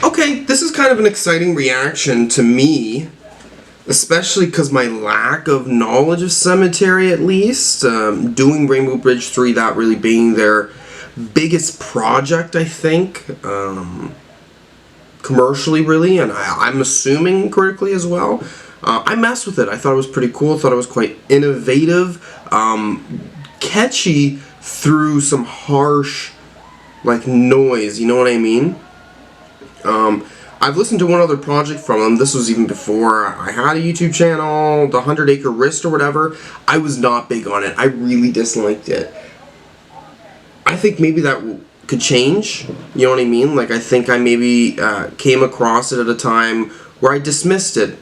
Okay, this is kind of an exciting reaction to me, especially because my lack of knowledge of Sematary, at least. Doing Rainbow Bridge 3, that really being their biggest project, I think, commercially, really, and I'm assuming critically as well. I messed with it. I thought it was pretty cool. I thought it was quite innovative, catchy through some harsh, like, noise, you know what I mean? I've listened to one other project from them. This was even before I had a YouTube channel, the 100 Acre Wrist or whatever. I was not big on it. I really disliked it. I think maybe that could change, you know what I mean? Like, I think I maybe came across it at a time where I dismissed it,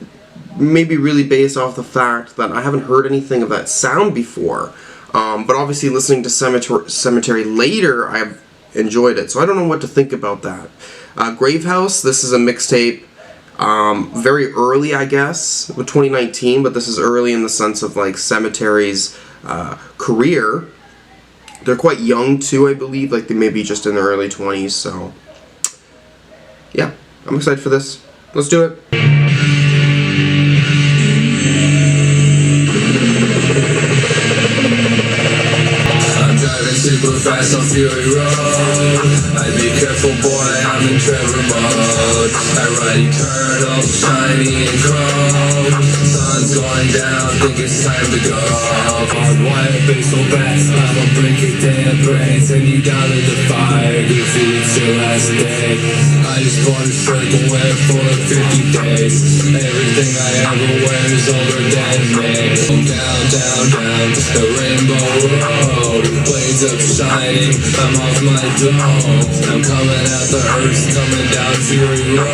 maybe really based off the fact that I haven't heard anything of that sound before. But obviously listening to Sematary later, I've enjoyed it. So I don't know what to think about that. Gravehouse, this is a mixtape, very early, I guess, with 2019, but this is early in the sense of, like, Sematary's career. They're quite young, too, I believe, like, they may be just in their early 20s, so, yeah, I'm excited for this. Let's do it. Super fast on Fury Road. I'd be careful, boy, I'm in Trevor mode. I ride eternal, shiny and chrome. Sun's going down, think it's time to go. Hardwired baseball bats, I'ma break your damn brain. Send you down to the fire, goofy, it's your last day. I just bought a circle wear for 50 days. Everything I ever wear is over than me. Down, down, down, the rainbow road. Blades up shining, I'm off my dome. I'm coming out the earth, coming down Fury Road.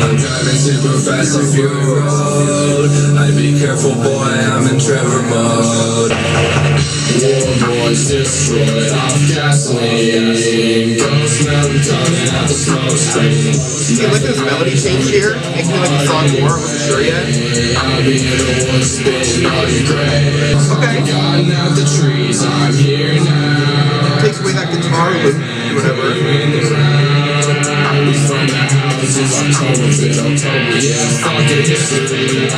I'm driving super fast on Fury Road. I'd be careful, boy, I'm in Trevor mode. Warboys destroyed off gasoline. Ghost Mountain coming out the smoke screen. See, like this melody change here makes me like the song more. I wasn't sure yet. I'll be in the woods spitting all your graves. Okay. Gotten out the trees, I'm here now. Takes away that guitar loop, whatever.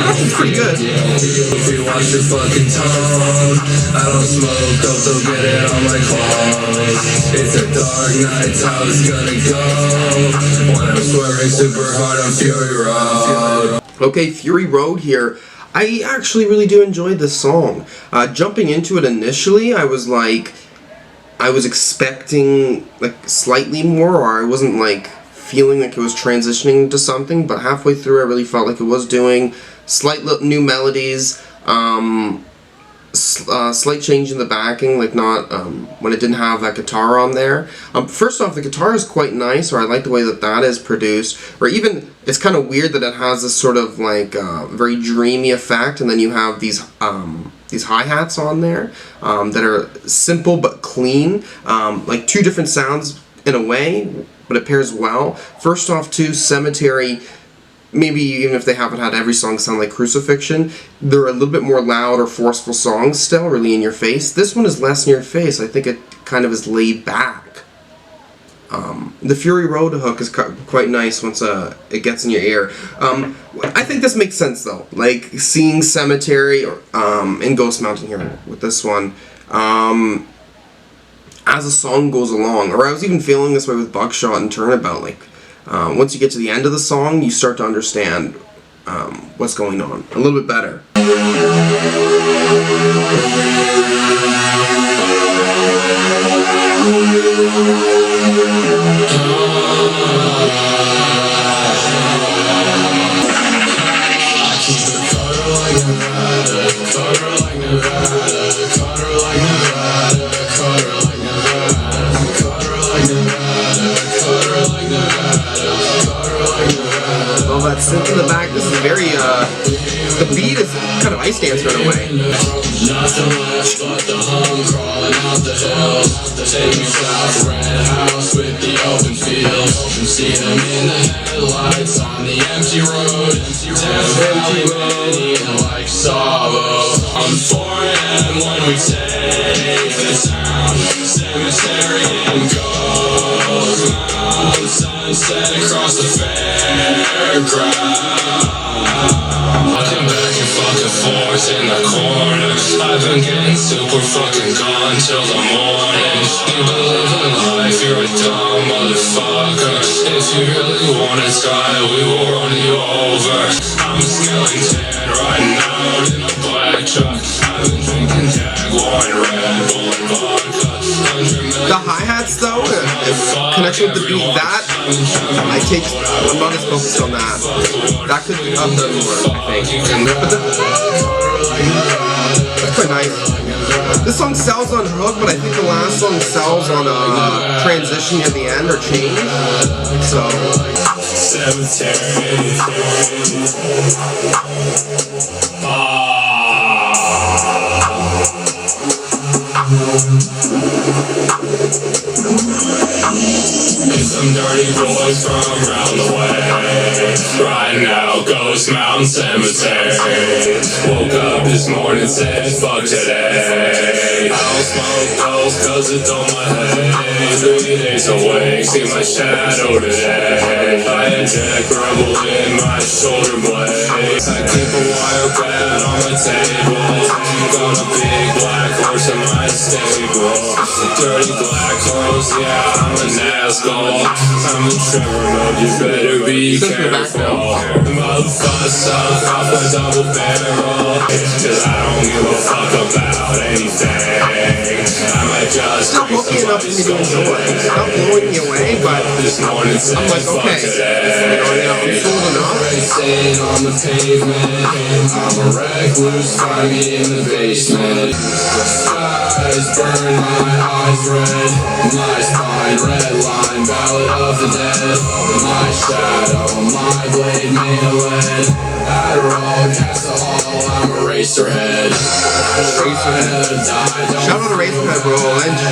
That's pretty good. If you watch your fucking tone, I don't smoke dope, so get it on my clothes. It's a dark night, how it's gonna go when I'm swerving super hard on Fury Road. Okay, Fury Road here. I actually really do enjoy this song. Jumping into it initially, I was expecting like slightly more, or I wasn't like feeling like it was transitioning to something, but halfway through I really felt like it was doing slight new melodies, slight change in the backing, like not when it didn't have that guitar on there. First off, the guitar is quite nice, or I like the way that that is produced, or even it's kind of weird that it has this sort of like very dreamy effect, and then you have these hi-hats on there that are simple but clean, like two different sounds in a way, but it pairs well. First off, too, Sematary, maybe even if they haven't had every song sound like Crucifixion, they're a little bit more loud or forceful songs still, really in your face. This one is less in your face. I think it kind of is laid back. The Fury Road hook is quite nice once it gets in your ear. I think this makes sense though, like seeing Sematary in Ghost Mountain here with this one, as the song goes along, or I was even feeling this way with Buckshot and Turnabout, like once you get to the end of the song, you start to understand what's going on a little bit better. Oh, that synth in the back, this is very, the beat is kind of Ice Dancer in a way. Nothing much but the hum crawling out the hills. Take me south, red house with the open fields. See them in the headlights on the empty road. Down Valley Road, eating like Savo. On 4 a.m. when we take the town. Cemetery and Ghost Mountain. Sunset across the face. Walking back and fucking forth in the corner. I've been getting super fucking gone till the morning. You believe in life, you're a dumb motherfucker. If you really wanna die, we will run you over. I'm a skeleton riding out in a black truck. I've been drinking Jaguar and Red Bull and vodka. The hi-hats though, connection with the beat, that I'm not as focused on that. That could be up there more, I think. That's quite nice. This song sells on hook, but I think the last song sells on a transition near the end or change. So Cemetery. Some dirty boys from around the way, riding out Ghost Mountain Cemetery. Woke up this morning, said fuck today. I'll smoke those cause it's on my head. 3 days awake, see my shadow today. I had Jack Rebel in my shoulder blades. I keep a wire pad on my table. Got a big black horse in my stable. Dirty black horse, yeah, I'm an asshole. I'm in Trevor mode, you better be careful. Motherfucker, off my double barrel. Cause I don't give a fuck about anything. I might just it's not hooky enough for me to enjoy. It's not blowing me away, but I'm like, okay, I'm sold enough. Sitting on the pavement, I'm a recluse, find me in the basement. Skies burn, my eyes red, my spine red line, ballad of the dead. My shadow, my blade made of lead. Adderall, cast the hall, I'm a racerhead. Shout out to Racerhead, bro. Lynch.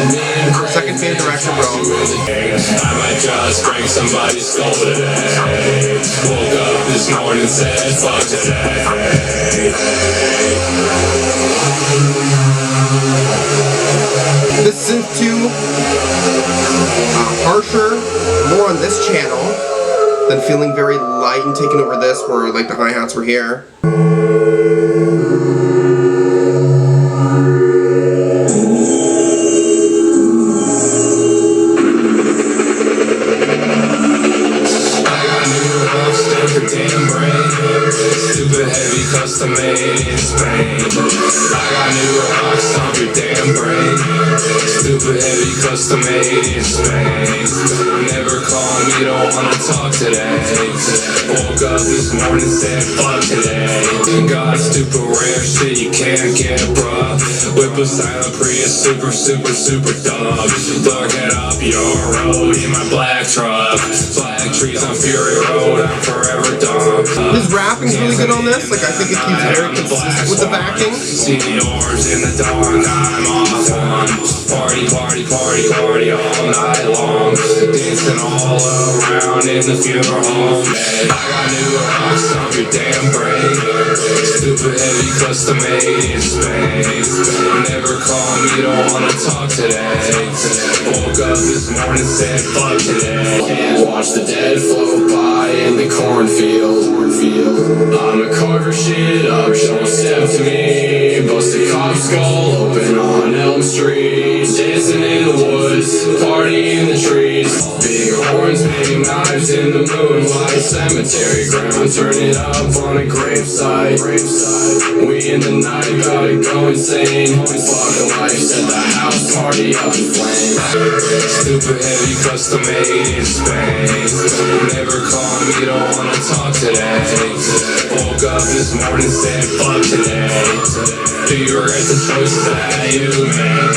Second favorite director, bro. I might just break somebody's skull today. Woke up this morning, said fuck today. This synth 2, harsher, more on this channel, than feeling very light and taking over this where like the hi-hats were here. Stupid heavy custom made in Spain. I got new rocks, stomp your damn brain. Stupid heavy custom made in Spain. Never call me, don't wanna talk today. Woke up this morning, said fuck today. Got stupid rare shit you can't get, bruh. Whip a silent Prius, super, super, super dumb. Looking up your road in my black truck. Black trees on Fury Road, I'm forever dumb. His rapping's really good on this. Like I think it keeps very consistent with the backing. See the orbs in the dark, I'm off on. Party, party, party, party all night long. Dancing all around in the funeral home. I got new rocks, stomp your damn brain. Stupid heavy custom made in Spain. Never call me, don't wanna talk today. Woke up this morning, said fuck today. Can't watch the dead float by in the cornfield. I'm a carver shit up, don't step to me. Bust a cop skull open on Elm Street. Dancing in the woods, party in the trees. Big horns, big knives in the moonlight. Cemetery ground, turn it up on a gravesite. We in the night, about to go insane. Fuck life, set the house party up in flames. Stupid heavy custom made in Spain. Never call me, don't wanna talk today. Woke up this morning, said fuck today. Do you regret the choices that you made?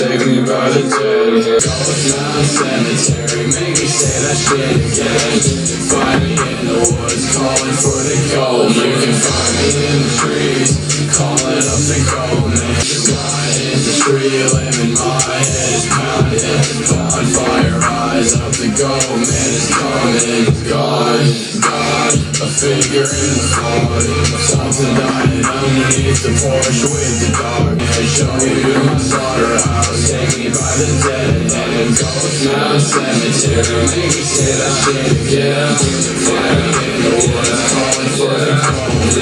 Take me by the dead. Ghost Mountain Cemetery, make me say that shit again. Find me in the woods, calling for the cold. You can find me in the trees, calling up the cold man. Sky is the tree, living my head is pounding. Bonfire eyes up the gold man is coming. God, God. A figure in the floor, something dying underneath the porch with the dark. And show you my slaughterhouse, take me by the dead and Ghost Mountain Cemetery. Make me say that shit again. Find me in the woods, calling for the cold.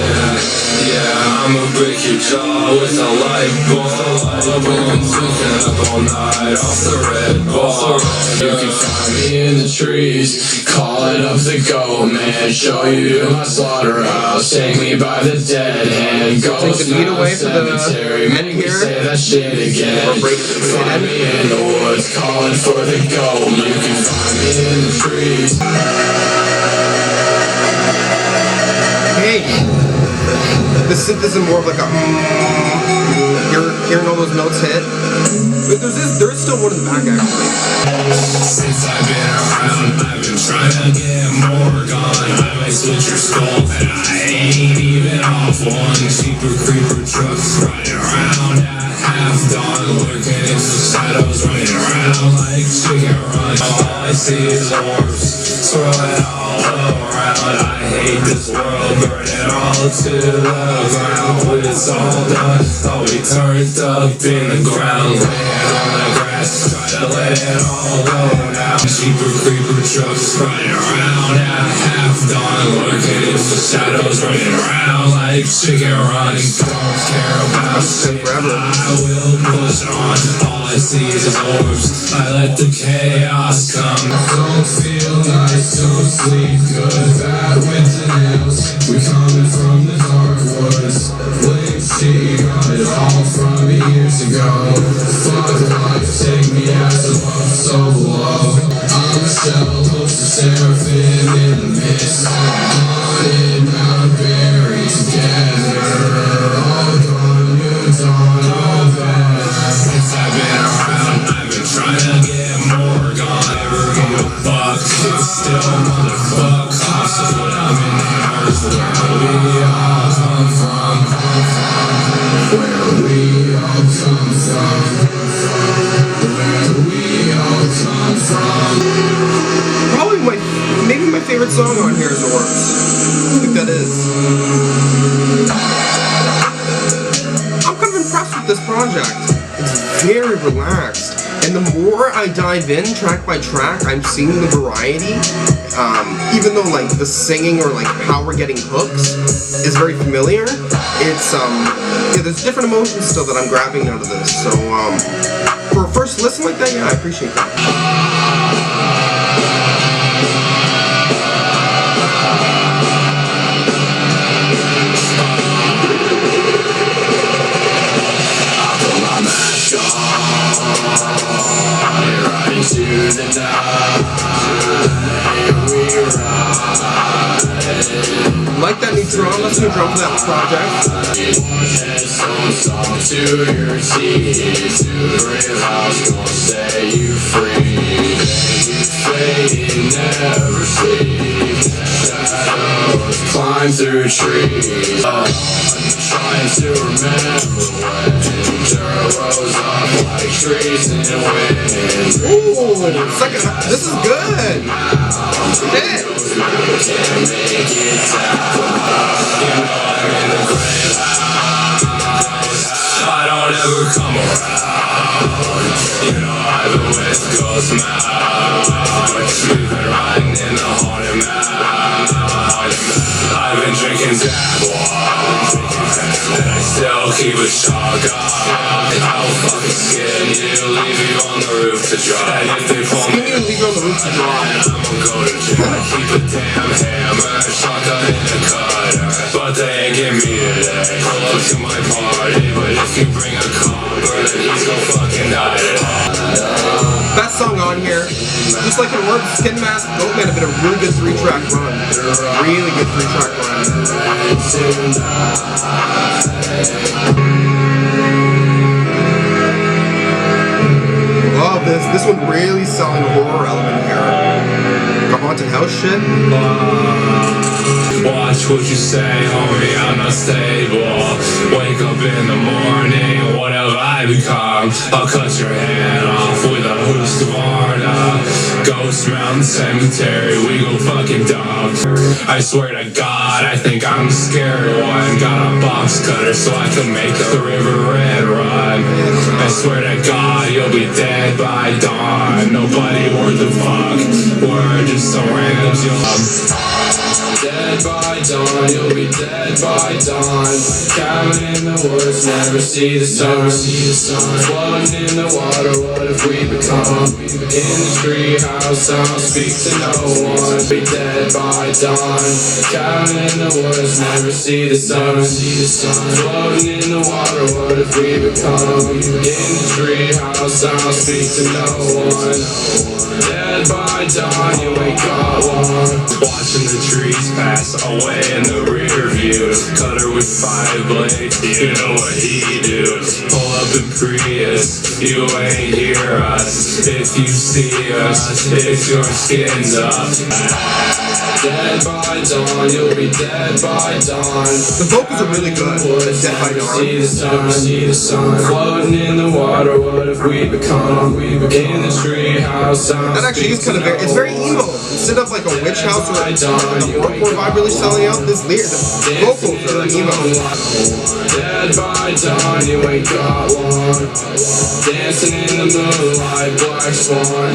Yeah, I'ma break your jaw with a light bulb. We've been thinking up all night off the red ball. You can find me in the trees, calling up the goat man. Show you my slaughterhouse, take me by the dead hand. Ghost Mountain Cemetery, make me say that shit again. Find me in the woods, calling for the goat. You can find me in the trees. Hey, the synth is more of like a you're hearing all those notes hit. But there is still one in the back actually. Since I've been around, I've been trying to get more gone. I might switch your skull, and I ain't even off one. Cheaper creeper trucks riding around at half dawn, lurking in the shadows, running around like chicken runs. All I see is orbs, swirling all around. I hate this world, burn it all to the ground. When it's all done, I'll be turned up in the ground, laying on the grass, try to let it all go now. Cheaper creeper trucks riding around at half dawn, lurking in the shadows, running around like chicken runs. Don't care about shit, I will push on. All I see is orbs, I let the chaos come. Don't feel nice, don't sleep good, bad with the nails. We coming from the dark woods, late she got it all from years ago. Fuck life, take me as a love so low. I'm a shell, host of seraphim in the mist. Haunted, Mount buried together. All gone, new dawn, all bad. Since I've been around, I've been trying to get more gone. Never give a fuck, it's still motherfuck. Cops is what I'm in the earth, where we all come from. Where we all come from. Where we all come from. Probably maybe my favorite song on here is Orbs. I think that is. I'm kind of impressed with this project. It's very relaxed. And the more I dive in track by track, I'm seeing the variety. Even though like the singing or like how we're getting hooks is very familiar, it's yeah, there's different emotions still that I'm grabbing out of this. So for a first listen like that, yeah, I appreciate that. To the night, we ride. Like that new drum, that's a new drum for that project. Song to your teeth, to the real house, gonna set you free. You fade, never sleep. Shadows climb through trees. Trying to remember when dirt rose up like trees in the wind. Ooh, this is good. Shit. Can't make it down. You know I'm in the great house. I don't ever come around. You know I've been with Ghost Mountain. We've been riding in the haunted mountain. I've been drinking tap water, and I still keep a shotgun. I'll fucking skin you, leave you on the roof to dry. And if they pull me, I'ma go to jail. I keep a damn hammer, shotgun in the cutter, but they ain't get me today. Pull up to my party, but if you bring a copper, then he's gon' fucking die today. Best song on here. Just like in Orbs, Skin Mask, Goat Man have been a really good 3-track run. Really good 3-track run. Love this. This one really selling the horror element here. The haunted house shit. Watch what you say, homie, I'm not stable. Wake up in the morning, what have I become? I'll cut your head off with a Husqvarna. Ghost Mountain Cemetery, we gon' fucking dog. I swear to God, I think I'm a scary one. Got a box cutter so I can make the river red run. I swear to God, you'll be dead by dawn. Nobody worth a fuck, we're just some randoms you'll dead by dawn, you'll be dead by dawn. Cabin in the woods, never see the sun. Floating in the water, what if we become? In the treehouse, I'll speak to no one. Be dead by dawn. Cabin in the woods, never see the sun. Floating in the water, what if we become? In the treehouse, I'll speak to no one. Dead by dawn, you ain't got one. Watching the trees pass away in the rear view. Cutter with 5 blades, you know what he do. Pull up in Prius, you ain't hear us. If you see us, if your skin's up. Dead by dawn, you'll be dead by dawn. The vocals are really good. Dead by dawn. See the sun, floating in the water. What if we become? In the treehouse. That actually is kind of it's very emo. Instead of like a witch house or a hardcore vibe really selling out, the vocals are emo. Dead by dawn, you ain't got one. Dancing in the moonlight, black swan.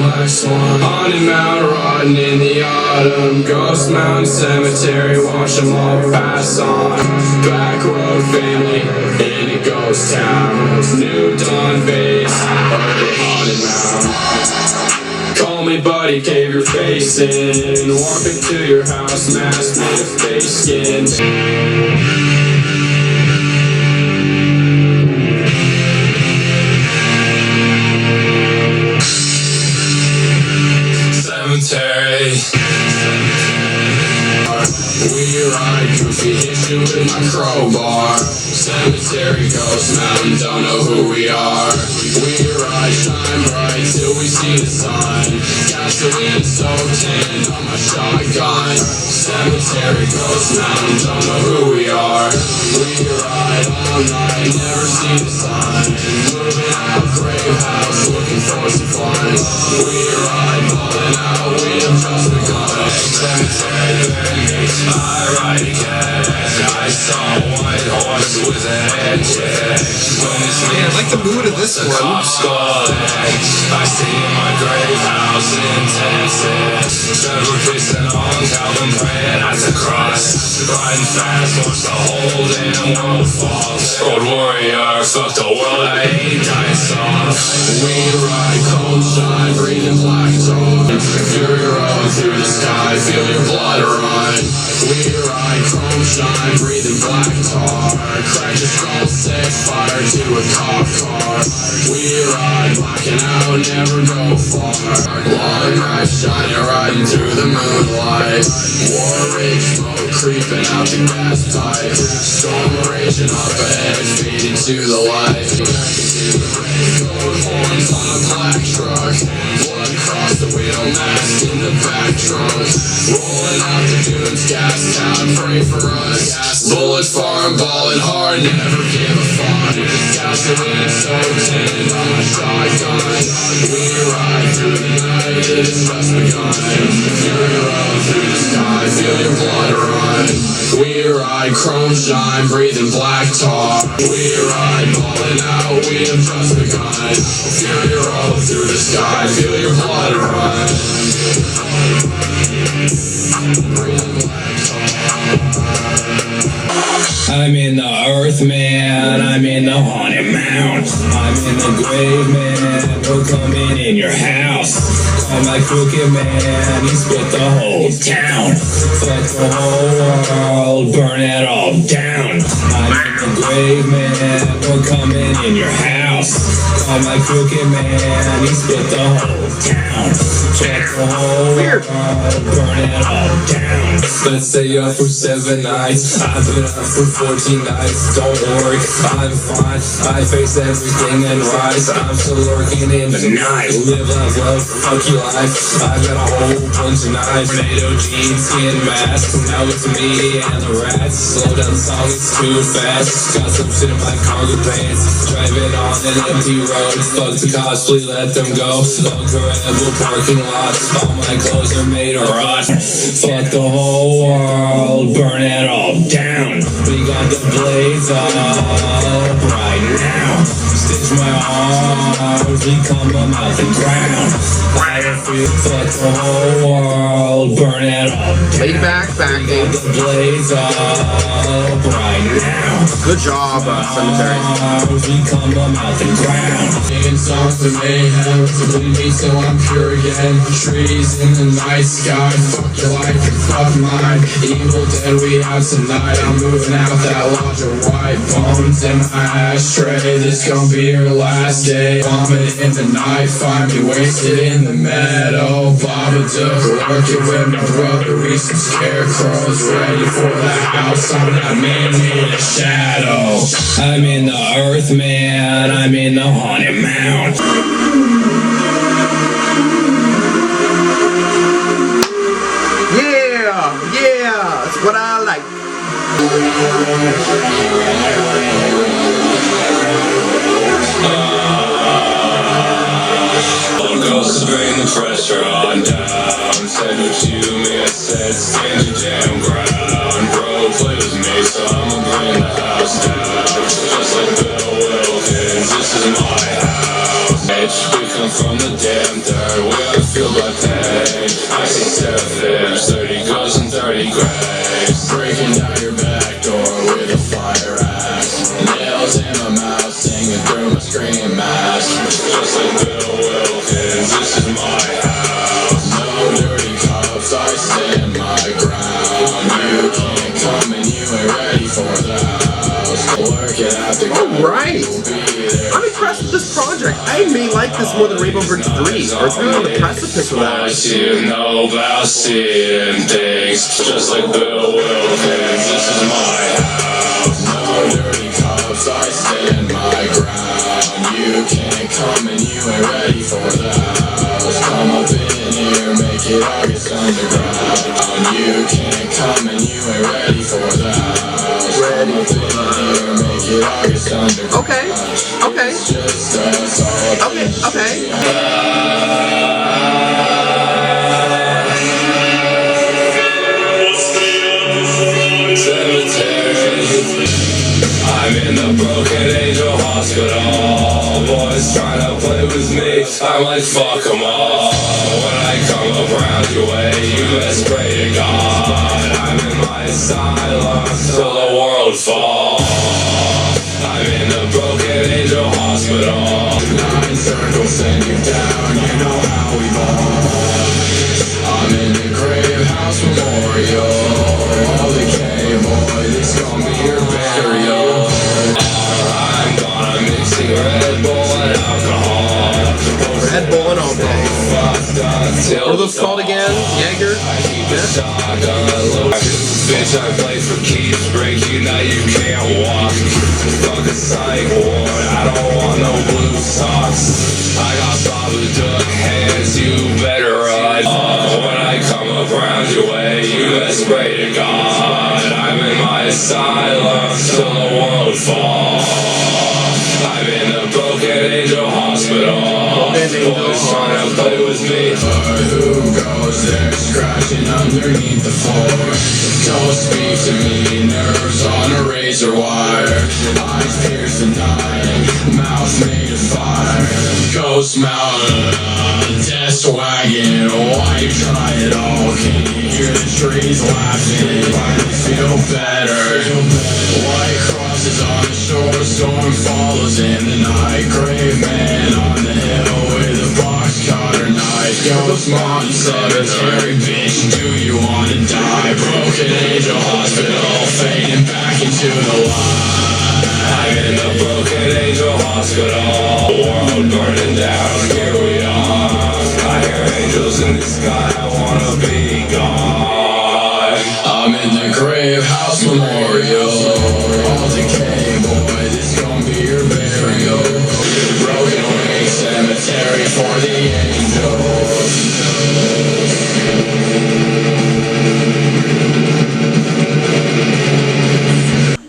Haunted Mount rotting in the autumn. Ghost Mountain Cemetery, watch them all pass on. Back road family in a ghost town. New dawn base, Haunted Mount. Call me buddy, cave your face in. Walk into your house, mask made of face skin. Cemetery. We ride goofy, hit you with my crowbar. Cemetery Ghost Mountain, don't know who we are. We ride, shine bright till we see the sun. Gasoline soaked in on my shotgun. Cemetery Ghost Mountain, don't know who we are. We ride all night, never see the sun. Moving out grave house, looking for some fun. We ride, balling out, we have just begun. Cemetery, I ride again. I saw a white horse with an head check. When it's me, I like the mood of this one. I see my grave house in Tennessee. Trevor kissing on Calvin praying at the cross. Riding fast, watch the whole damn world fall. Old warrior, fuck the world, I ain't dying soft. We ride cold shine, breathing black tar. Fury road through the sky, feel your blood run. We ride chrome shine, breathing black tar. Crack your skull, set fire to a cop car. We ride, blacking out, never go far. Long night shining, riding through the moonlight. War rage, smoke creeping out the gas pipe. Storm raging up ahead, feeding to the light. Gold horns on a black truck. Blood across the wheel, mask in the back trunk. Rolling out the dunes, gas town, pray for us. Bullets farm, balling hard, never give a fuck. Gasoline soaked in on my shotgun. We ride through the night, it has just begun. Fury road through the sky, feel your blood run. We ride chrome shine, breathing black tar. We ride, balling out, we have just begun. Fury road through the sky, feel your blood run. Breathing black tar. I'm in the earth, man. I'm in the haunted mount. I'm in the grave, man. We're coming in your house. Call my crooked man. He split the whole town. Fuck the whole world. Burn it all down. I'm in the grave, man. We're coming in your house. Call my crooked man. He split the whole town. Check the whole world. Burn it all down. Let's stay up for 7 nights. I've been up for 14 nights. Don't worry, I'm fine. I face everything and rise. I'm still working in the night. Live, love, love, fuck your life. I've got a whole bunch of knives. Tornado jeans, skin mask. Now it's me and the rats. Slow down the song, it's too fast. Got some shit in my cargo pants. Driving on an empty road. Fuck the cops, please let them go. Slow gravel parking lots. All my clothes are made of rot. Fuck the whole world, burn it all down. We got the blades up right now. Stitch my arms, we come them out the ground. Fuck the whole world, burn it all down. Laid back backing. We got the blades up right now. Good job, Sematary. We come them out the ground. Singing songs to mayhem, to bleed me so I'm pure again. Trees in the night sky, fuck your life and fuck mine. Evil dead we out tonight. I'm moving out that lodge of white bones in my ashtray. This gon' be your last day. Vomit in the night, find me wasted in the meadow. Babadook, lurking with my brother. We some scarecrows ready for the house. I'm that man in the shadow. I'm in the earth, man. I'm in the haunted mound. Yeah, that's what I like. Ghosts bring the pressure on down. Said what you me, I said stand your damn ground. Bro, play with me, so I'ma bring the house down. Just like Bill Wilkins, this is my house. Bitch, we come from the damn dirt, we gotta feel my pain. I see 7, 30 ghosts and 30 graves. Breaking down your back door with a fire axe. Nails in my mouth, singing through my scream mask. Just like Bill Wilkins, this is my house. No dirty cops, I stand my ground. You can't come and you ain't ready for the house. Working at the Alright. I'm impressed with this project. I may like this more than Rainbow Bridge 3. Or it's really on the precipice of that. You know about seeing things. Just like Bill Wilkins, this is my house. No dirty cops, I stand my ground. You can't come and you ain't ready for the house. Come up in here, make it August underground. You can't come and you ain't ready for the house. Come up in here, make it August underground. Okay. It's just us all up Okay. Cemetery. I'm in the Broken Angel Hospital. Boys trying to play with me, I'm like fuck 'em all. When I come around your way, you best pray to God. I'm in my asylum till the world falls. I'm in the Broken Angel Hospital. 9 circles send you down, you know how we ball. I'm in the grave house memorial. All decay, boy, this gon' be your burial. I'm gonna mix the Red Bull and alcohol. Red Bull and alcohol. What are those called again? Jaeger? I keep a shotgun. Bitch, I play for keeps. Break you, now you can't walk. Fuck a psych ward, I don't want no blue socks. I got Babadook hands, you better run. When I come around your way, you best pray to God. I'm in my asylum till the world falls. I'm in the Broken Angel Hospital. Boys trying to play with me. Who goes there scratching underneath the floor? Don't speak to me, nerves on a razor wire. Eyes pierced the night, mouth made of fire. Ghost Mountain, death wagon. Why you try it all? Can you hear the trees laughing? Finally feel better. White crosses on the shore, storm follows in the night. Grave man on the hill with a box cutter knife. Ghost Mountain Cemetery, bitch, do you wanna die? Broken Angel Hospital, fading back into the light. I'm in the Broken Angel Hospital, world burning down, here we are. I hear angels in the sky, I wanna be gone. in the grave house memorial. All decay, boy, this gon' be your burial. Broken wings, cemetery for the angels.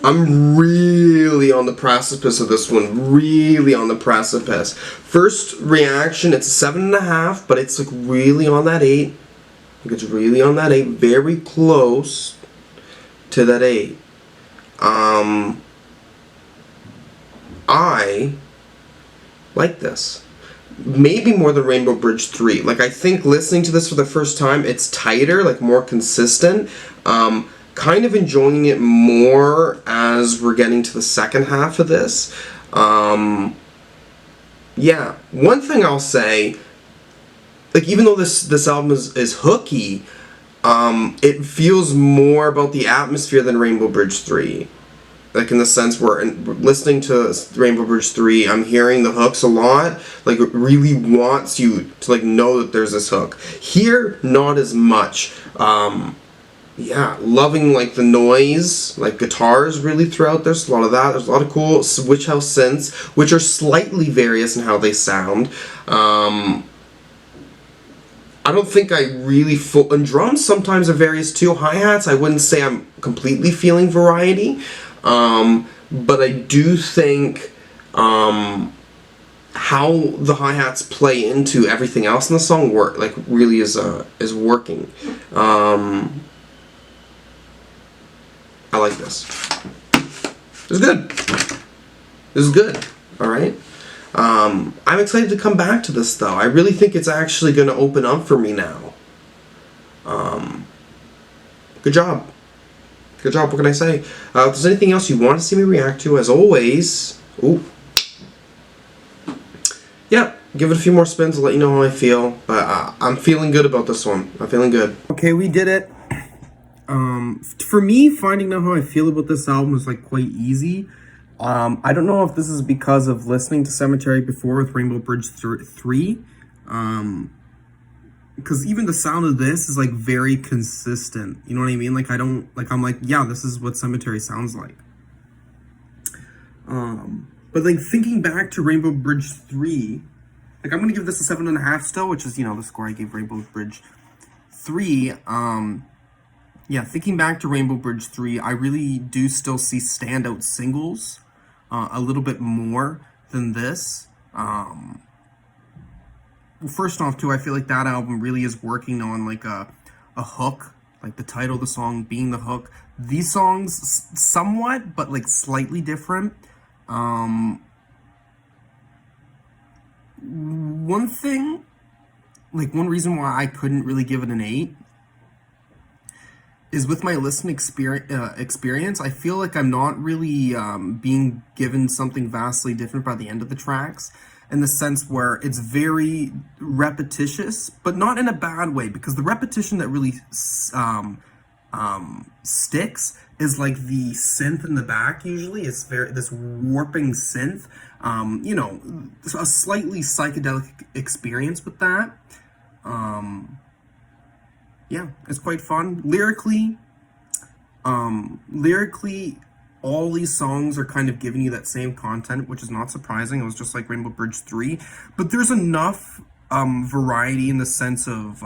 I'm really on the precipice of this one. Really on the precipice. First reaction, it's a 7.5, but it's like really on that 8. I think it's really on that 8. Very close to that 8. I like this. Maybe more than Rainbow Bridge 3. Like, I think listening to this for the first time, it's tighter, like more consistent. Kind of enjoying it more as we're getting to the second half of this. Yeah, one thing I'll say, like, even though this album is hooky, it feels more about the atmosphere than Rainbow Bridge 3. Like, in the sense where listening to Rainbow Bridge 3, I'm hearing the hooks a lot. Like, it really wants you to, like, know that there's this hook. Here, not as much. Yeah, loving, like, the noise, like, guitars really throughout. There's a lot of that. There's a lot of cool switch house synths, which are slightly various in how they sound. I don't think I really and drums sometimes are various too. Hi-hats, I wouldn't say I'm completely feeling variety. But I do think how the hi-hats play into everything else in the song really is working. I like this. It's good. This is good. All right. I'm excited to come back to this though. I really think it's actually going to open up for me now. Good job. Good job. What can I say? If there's anything else you want to see me react to, as always, yeah, give it a few more spins. I'll let you know how I feel. But I'm feeling good about this one. I'm feeling good. Okay, we did it. For me, finding out how I feel about this album was like quite easy. I don't know if this is because of listening to Sematary before with Rainbow Bridge 3. Because even the sound of this is like very consistent. You know what I mean? Like I'm like, yeah, this is what Sematary sounds like. But like thinking back to Rainbow Bridge 3, like I'm gonna give this a 7.5 still, which is, you know, the score I gave Rainbow Bridge 3. Yeah, thinking back to Rainbow Bridge 3, I really do still see standout singles a little bit more than this. Well, first off, too, I feel like that album really is working on like a hook, like the title of the song being the hook. These songs, somewhat, but like slightly different. One thing, like one reason why I couldn't really give it an 8 is with my listen experience, I feel like I'm not really being given something vastly different by the end of the tracks, in the sense where it's very repetitious, but not in a bad way, because the repetition that really sticks is like the synth in the back. Usually it's this warping synth, you know, a slightly psychedelic experience with that. Yeah, it's quite fun. Lyrically, all these songs are kind of giving you that same content, which is not surprising. It was just like Rainbow Bridge 3. But there's enough variety in the sense of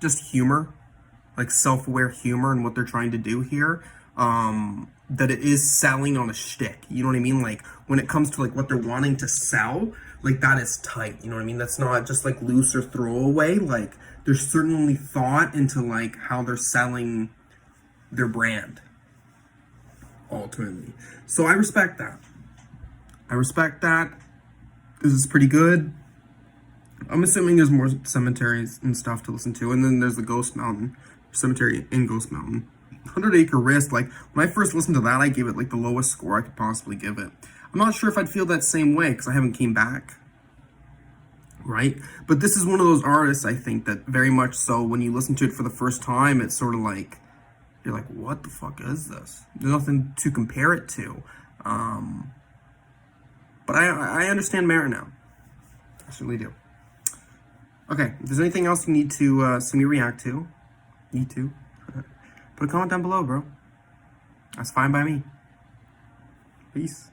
just humor, like self-aware humor and what they're trying to do here, that it is selling on a shtick. You know what I mean? Like, when it comes to like what they're wanting to sell, like that is tight. You know what I mean? That's not just like loose or throwaway. Like, there's certainly thought into like how they're selling their brand, ultimately. So I respect that. This is pretty good. I'm assuming there's more cemeteries and stuff to listen to. And then there's the Ghost Mountain, Cemetery in Ghost Mountain. 100 Acre Wrist, like, when I first listened to that, I gave it like the lowest score I could possibly give it. I'm not sure if I'd feel that same way because I haven't came back. Right? But this is one of those artists, I think, that very much so when you listen to it for the first time, it's sort of like, you're like, what the fuck is this? There's nothing to compare it to. But I understand merit now. I certainly do. Okay, if there's anything else you need to see me react to, put a comment down below, bro. That's fine by me. Peace.